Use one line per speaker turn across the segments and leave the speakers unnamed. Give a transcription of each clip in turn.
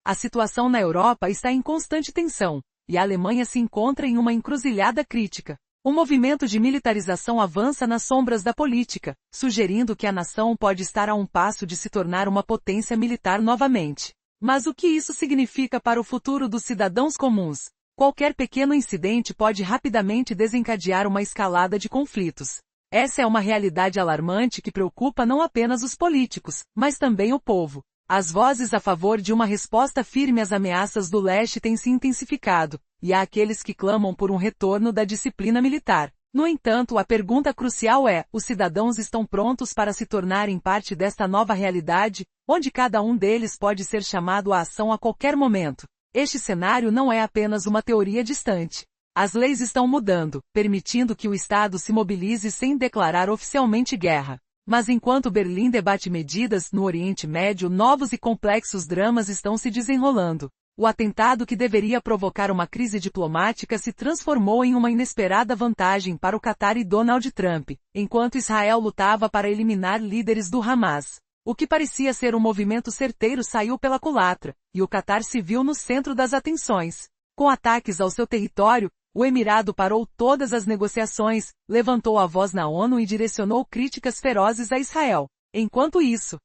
A situação na Europa está em constante tensão, e a Alemanha se encontra em uma encruzilhada crítica. O movimento de militarização avança nas sombras da política, sugerindo que a nação pode estar a um passo de se tornar uma potência militar novamente. Mas o que isso significa para o futuro dos cidadãos comuns? Qualquer pequeno incidente pode rapidamente desencadear uma escalada de conflitos. Essa é uma realidade alarmante que preocupa não apenas os políticos, mas também o povo. As vozes a favor de uma resposta firme às ameaças do leste têm se intensificado, e há aqueles que clamam por um retorno da disciplina militar. No entanto, a pergunta crucial é: os cidadãos estão prontos para se tornarem parte desta nova realidade, onde cada um deles pode ser chamado à ação a qualquer momento? Este cenário não é apenas uma teoria distante. As leis estão mudando, permitindo que o Estado se mobilize sem declarar oficialmente guerra. Mas enquanto Berlim debate medidas no Oriente Médio, novos e complexos dramas estão se desenrolando. O atentado que deveria provocar uma crise diplomática se transformou em uma inesperada vantagem para o Catar e Donald Trump, enquanto Israel lutava para eliminar líderes do Hamas. O que parecia ser um movimento certeiro saiu pela culatra, e o Catar se viu no centro das atenções. Com ataques ao seu território, o Emirado parou todas as negociações, levantou a voz na ONU e direcionou críticas ferozes a Israel. Enquanto isso,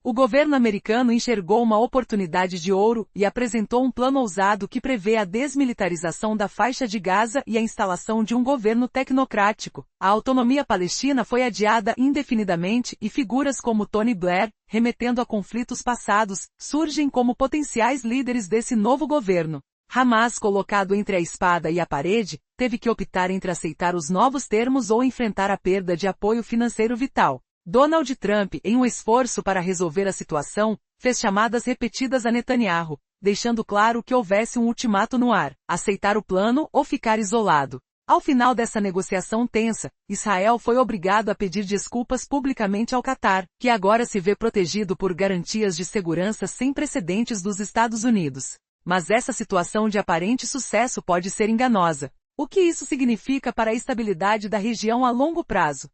o governo americano enxergou uma oportunidade de ouro e apresentou um plano ousado que prevê a desmilitarização da faixa de Gaza e a instalação de um governo tecnocrático. A autonomia palestina foi adiada indefinidamente e figuras como Tony Blair, remetendo a conflitos passados, surgem como potenciais líderes desse novo governo. Hamas, colocado entre a espada e a parede, teve que optar entre aceitar os novos termos ou enfrentar a perda de apoio financeiro vital. Donald Trump, em um esforço para resolver a situação, fez chamadas repetidas a Netanyahu, deixando claro que houvesse um ultimato no ar: aceitar o plano ou ficar isolado. Ao final dessa negociação tensa, Israel foi obrigado a pedir desculpas publicamente ao Catar, que agora se vê protegido por garantias de segurança sem precedentes dos Estados Unidos. Mas essa situação de aparente sucesso pode ser enganosa. O que isso significa para a estabilidade da região a longo prazo?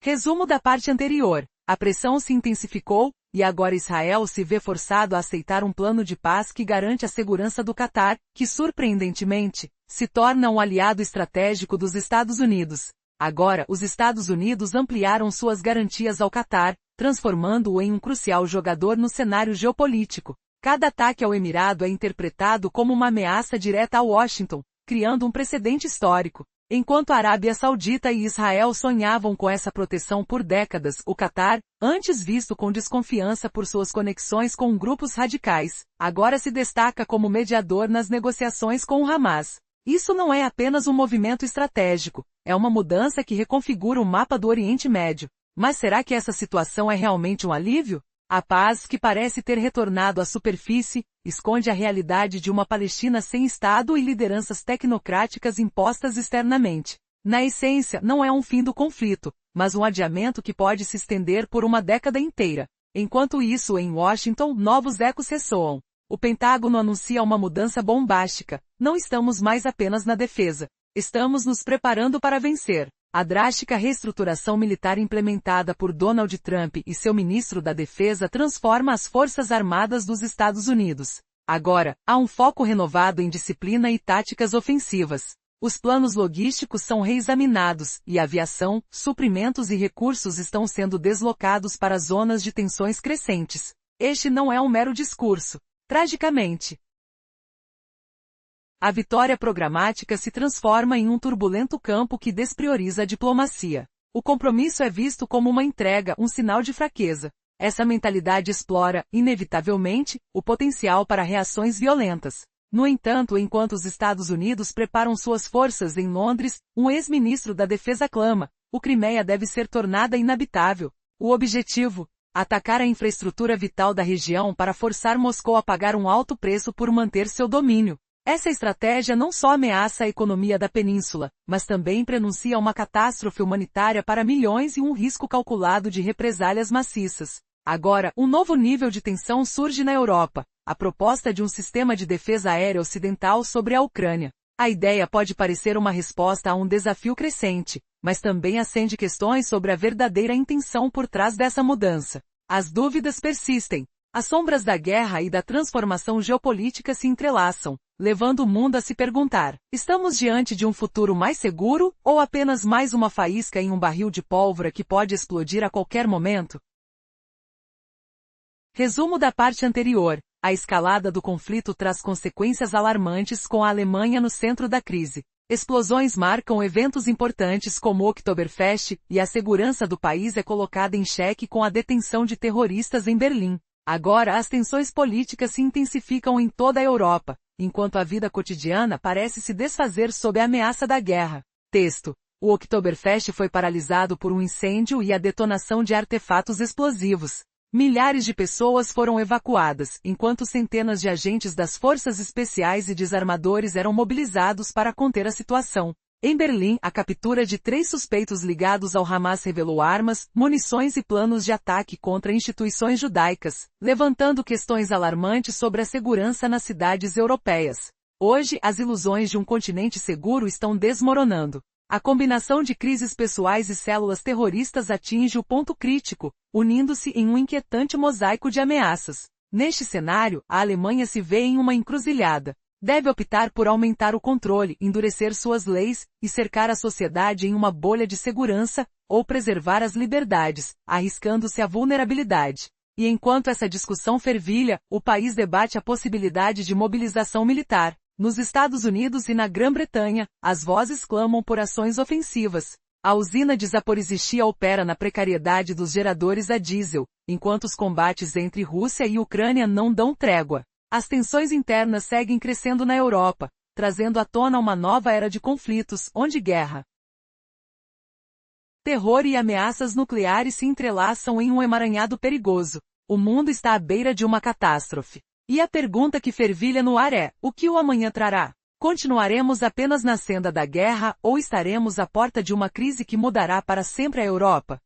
Resumo da parte anterior. A pressão se intensificou, e agora Israel se vê forçado a aceitar um plano de paz que garante a segurança do Catar, que surpreendentemente, se torna um aliado estratégico dos Estados Unidos. Agora, os Estados Unidos ampliaram suas garantias ao Catar, transformando-o em um crucial jogador no cenário geopolítico. Cada ataque ao Emirado é interpretado como uma ameaça direta a Washington, criando um precedente histórico. Enquanto a Arábia Saudita e Israel sonhavam com essa proteção por décadas, o Catar, antes visto com desconfiança por suas conexões com grupos radicais, agora se destaca como mediador nas negociações com o Hamas. Isso não é apenas um movimento estratégico, é uma mudança que reconfigura o mapa do Oriente Médio. Mas será que essa situação é realmente um alívio? A paz, que parece ter retornado à superfície, esconde a realidade de uma Palestina sem Estado e lideranças tecnocráticas impostas externamente. Na essência, não é um fim do conflito, mas um adiamento que pode se estender por uma década inteira. Enquanto isso, em Washington, novos ecos ressoam. O Pentágono anuncia uma mudança bombástica: não estamos mais apenas na defesa. Estamos nos preparando para vencer. A drástica reestruturação militar implementada por Donald Trump e seu ministro da Defesa transforma as Forças Armadas dos Estados Unidos. Agora, há um foco renovado em disciplina e táticas ofensivas. Os planos logísticos são reexaminados, e aviação, suprimentos e recursos estão sendo deslocados para zonas de tensões crescentes. Este não é um mero discurso. Tragicamente, a vitória programática se transforma em um turbulento campo que desprioriza a diplomacia. O compromisso é visto como uma entrega, um sinal de fraqueza. Essa mentalidade explora, inevitavelmente, o potencial para reações violentas. No entanto, enquanto os Estados Unidos preparam suas forças em Londres, um ex-ministro da Defesa clama: o Crimeia deve ser tornada inabitável. O objetivo: atacar a infraestrutura vital da região para forçar Moscou a pagar um alto preço por manter seu domínio. Essa estratégia não só ameaça a economia da península, mas também prenuncia uma catástrofe humanitária para milhões e um risco calculado de represálias maciças. Agora, um novo nível de tensão surge na Europa: a proposta de um sistema de defesa aérea ocidental sobre a Ucrânia. A ideia pode parecer uma resposta a um desafio crescente, mas também acende questões sobre a verdadeira intenção por trás dessa mudança. As dúvidas persistem. As sombras da guerra e da transformação geopolítica se entrelaçam, levando o mundo a se perguntar: estamos diante de um futuro mais seguro, ou apenas mais uma faísca em um barril de pólvora que pode explodir a qualquer momento? Resumo da parte anterior. A escalada do conflito traz consequências alarmantes, com a Alemanha no centro da crise. Explosões marcam eventos importantes como o Oktoberfest, e a segurança do país é colocada em xeque com a detenção de terroristas em Berlim. Agora as tensões políticas se intensificam em toda a Europa, enquanto a vida cotidiana parece se desfazer sob a ameaça da guerra. Texto. O Oktoberfest foi paralisado por um incêndio e a detonação de artefatos explosivos. Milhares de pessoas foram evacuadas, enquanto centenas de agentes das forças especiais e desarmadores eram mobilizados para conter a situação. Em Berlim, a captura de 3 suspeitos ligados ao Hamas revelou armas, munições e planos de ataque contra instituições judaicas, levantando questões alarmantes sobre a segurança nas cidades europeias. Hoje, as ilusões de um continente seguro estão desmoronando. A combinação de crises pessoais e células terroristas atinge o ponto crítico, unindo-se em um inquietante mosaico de ameaças. Neste cenário, a Alemanha se vê em uma encruzilhada. Deve optar por aumentar o controle, endurecer suas leis, e cercar a sociedade em uma bolha de segurança, ou preservar as liberdades, arriscando-se à vulnerabilidade. E enquanto essa discussão fervilha, o país debate a possibilidade de mobilização militar. Nos Estados Unidos e na Grã-Bretanha, as vozes clamam por ações ofensivas. A usina de Zaporizhzhia opera na precariedade dos geradores a diesel, enquanto os combates entre Rússia e Ucrânia não dão trégua. As tensões internas seguem crescendo na Europa, trazendo à tona uma nova era de conflitos, onde guerra, terror e ameaças nucleares se entrelaçam em um emaranhado perigoso. O mundo está à beira de uma catástrofe. E a pergunta que fervilha no ar é: o que o amanhã trará? Continuaremos apenas na senda da guerra, ou estaremos à porta de uma crise que mudará para sempre a Europa?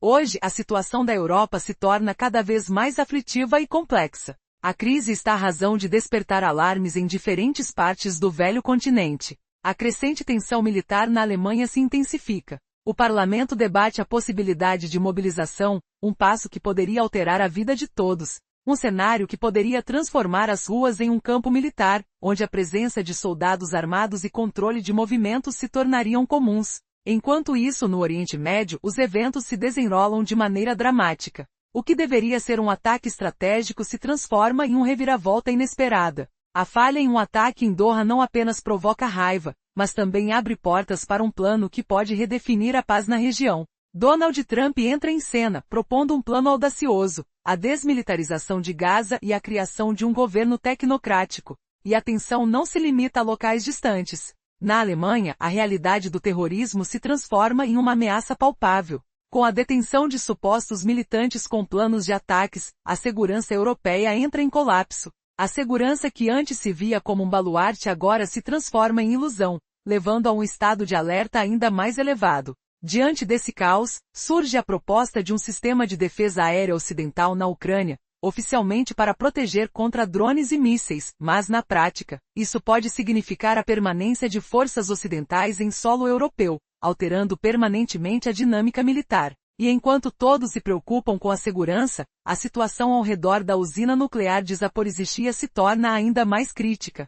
Hoje, a situação da Europa se torna cada vez mais aflitiva e complexa. A crise está à razão de despertar alarmes em diferentes partes do velho continente. A crescente tensão militar na Alemanha se intensifica. O parlamento debate a possibilidade de mobilização, um passo que poderia alterar a vida de todos. Um cenário que poderia transformar as ruas em um campo militar, onde a presença de soldados armados e controle de movimentos se tornariam comuns. Enquanto isso, no Oriente Médio, os eventos se desenrolam de maneira dramática. O que deveria ser um ataque estratégico se transforma em uma reviravolta inesperada. A falha em um ataque em Doha não apenas provoca raiva, mas também abre portas para um plano que pode redefinir a paz na região. Donald Trump entra em cena, propondo um plano audacioso: a desmilitarização de Gaza e a criação de um governo tecnocrático. E a tensão não se limita a locais distantes. Na Alemanha, a realidade do terrorismo se transforma em uma ameaça palpável. Com a detenção de supostos militantes com planos de ataques, a segurança europeia entra em colapso. A segurança que antes se via como um baluarte agora se transforma em ilusão, levando a um estado de alerta ainda mais elevado. Diante desse caos, surge a proposta de um sistema de defesa aérea ocidental na Ucrânia, oficialmente para proteger contra drones e mísseis, mas na prática, isso pode significar a permanência de forças ocidentais em solo europeu, alterando permanentemente a dinâmica militar. E enquanto todos se preocupam com a segurança, a situação ao redor da usina nuclear de Zaporizhzhia se torna ainda mais crítica.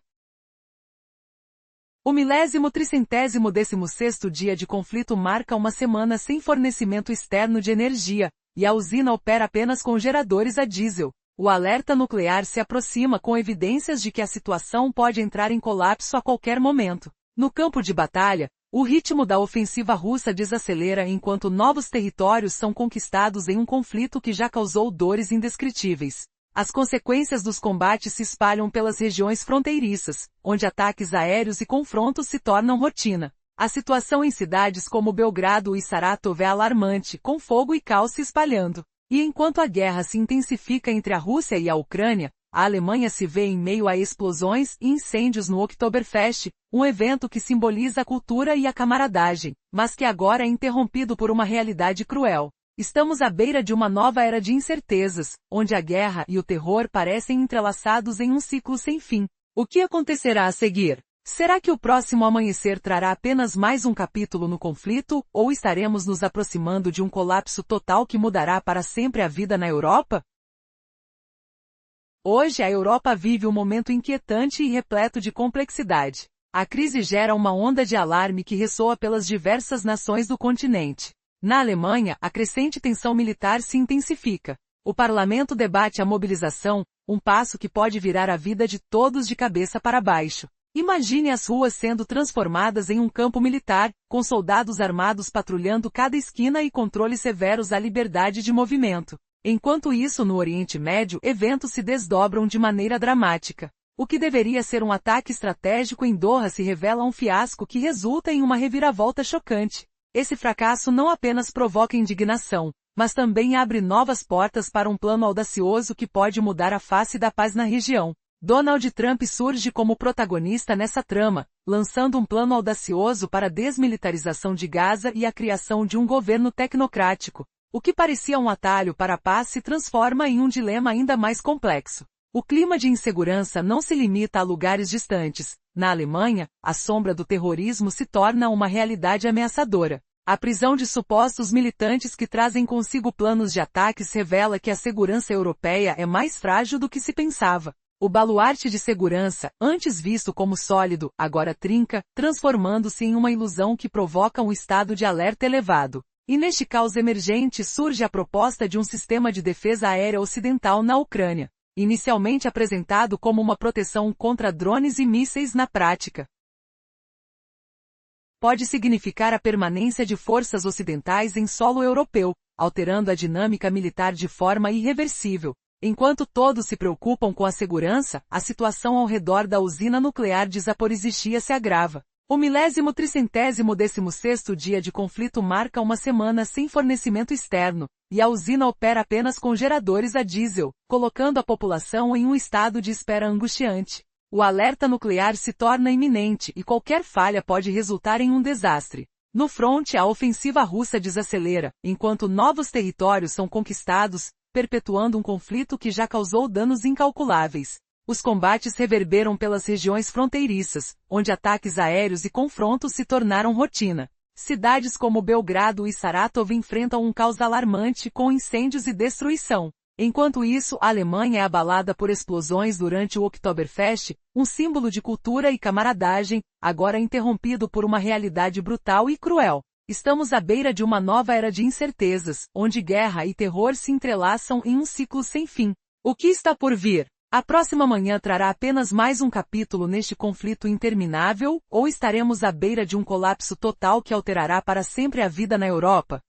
O 1316º dia de conflito marca uma semana sem fornecimento externo de energia, e a usina opera apenas com geradores a diesel. O alerta nuclear se aproxima com evidências de que a situação pode entrar em colapso a qualquer momento. No campo de batalha, o ritmo da ofensiva russa desacelera enquanto novos territórios são conquistados em um conflito que já causou dores indescritíveis. As consequências dos combates se espalham pelas regiões fronteiriças, onde ataques aéreos e confrontos se tornam rotina. A situação em cidades como Belgrado e Saratov é alarmante, com fogo e caos se espalhando. E enquanto a guerra se intensifica entre a Rússia e a Ucrânia, a Alemanha se vê em meio a explosões e incêndios no Oktoberfest, um evento que simboliza a cultura e a camaradagem, mas que agora é interrompido por uma realidade cruel. Estamos à beira de uma nova era de incertezas, onde a guerra e o terror parecem entrelaçados em um ciclo sem fim. O que acontecerá a seguir? Será que o próximo amanhecer trará apenas mais um capítulo no conflito, ou estaremos nos aproximando de um colapso total que mudará para sempre a vida na Europa? Hoje a Europa vive um momento inquietante e repleto de complexidade. A crise gera uma onda de alarme que ressoa pelas diversas nações do continente. Na Alemanha, a crescente tensão militar se intensifica. O parlamento debate a mobilização, um passo que pode virar a vida de todos de cabeça para baixo. Imagine as ruas sendo transformadas em um campo militar, com soldados armados patrulhando cada esquina e controles severos à liberdade de movimento. Enquanto isso, no Oriente Médio, eventos se desdobram de maneira dramática. O que deveria ser um ataque estratégico em Doha se revela um fiasco que resulta em uma reviravolta chocante. Esse fracasso não apenas provoca indignação, mas também abre novas portas para um plano audacioso que pode mudar a face da paz na região. Donald Trump surge como protagonista nessa trama, lançando um plano audacioso para a desmilitarização de Gaza e a criação de um governo tecnocrático. O que parecia um atalho para a paz se transforma em um dilema ainda mais complexo. O clima de insegurança não se limita a lugares distantes. Na Alemanha, a sombra do terrorismo se torna uma realidade ameaçadora. A prisão de supostos militantes que trazem consigo planos de ataques revela que a segurança europeia é mais frágil do que se pensava. O baluarte de segurança, antes visto como sólido, agora trinca, transformando-se em uma ilusão que provoca um estado de alerta elevado. E neste caos emergente surge a proposta de um sistema de defesa aérea ocidental na Ucrânia. Inicialmente apresentado como uma proteção contra drones e mísseis, na prática pode significar a permanência de forças ocidentais em solo europeu, alterando a dinâmica militar de forma irreversível. Enquanto todos se preocupam com a segurança, a situação ao redor da usina nuclear de Zaporizhzhia se agrava. O 1316º dia de conflito marca uma semana sem fornecimento externo, e a usina opera apenas com geradores a diesel, colocando a população em um estado de espera angustiante. O alerta nuclear se torna iminente e qualquer falha pode resultar em um desastre. No fronte, a ofensiva russa desacelera, enquanto novos territórios são conquistados, perpetuando um conflito que já causou danos incalculáveis. Os combates reverberam pelas regiões fronteiriças, onde ataques aéreos e confrontos se tornaram rotina. Cidades como Belgrado e Saratov enfrentam um caos alarmante com incêndios e destruição. Enquanto isso, a Alemanha é abalada por explosões durante o Oktoberfest, um símbolo de cultura e camaradagem, agora interrompido por uma realidade brutal e cruel. Estamos à beira de uma nova era de incertezas, onde guerra e terror se entrelaçam em um ciclo sem fim. O que está por vir? A próxima manhã trará apenas mais um capítulo neste conflito interminável, ou estaremos à beira de um colapso total que alterará para sempre a vida na Europa?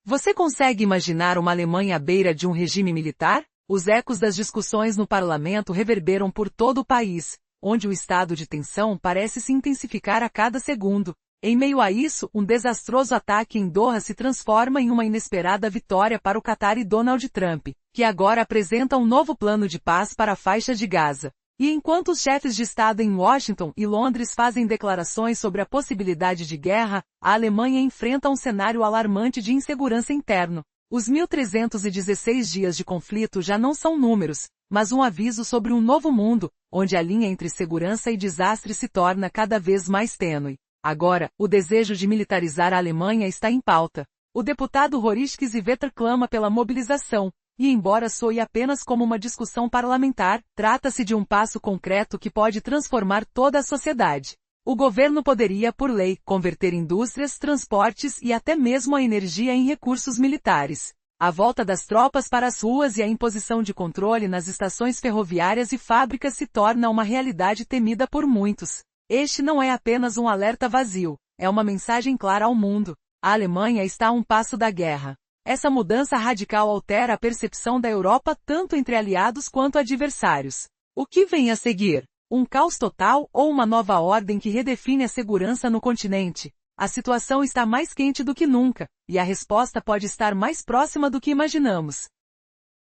Você consegue imaginar uma Alemanha à beira de um regime militar? Os ecos das discussões no parlamento reverberam por todo o país, onde o estado de tensão parece se intensificar a cada segundo. Em meio a isso, um desastroso ataque em Doha se transforma em uma inesperada vitória para o Catar e Donald Trump, que agora apresenta um novo plano de paz para a faixa de Gaza. E enquanto os chefes de Estado em Washington e Londres fazem declarações sobre a possibilidade de guerra, a Alemanha enfrenta um cenário alarmante de insegurança interno. Os 1316 dias de conflito já não são números, mas um aviso sobre um novo mundo, onde a linha entre segurança e desastre se torna cada vez mais tênue. Agora, o desejo de militarizar a Alemanha está em pauta. O deputado Horst Seevetter clama pela mobilização, e embora soe apenas como uma discussão parlamentar, trata-se de um passo concreto que pode transformar toda a sociedade. O governo poderia, por lei, converter indústrias, transportes e até mesmo a energia em recursos militares. A volta das tropas para as ruas e a imposição de controle nas estações ferroviárias e fábricas se torna uma realidade temida por muitos. Este não é apenas um alerta vazio, é uma mensagem clara ao mundo. A Alemanha está a um passo da guerra. Essa mudança radical altera a percepção da Europa tanto entre aliados quanto adversários. O que vem a seguir? Um caos total ou uma nova ordem que redefine a segurança no continente? A situação está mais quente do que nunca, e a resposta pode estar mais próxima do que imaginamos.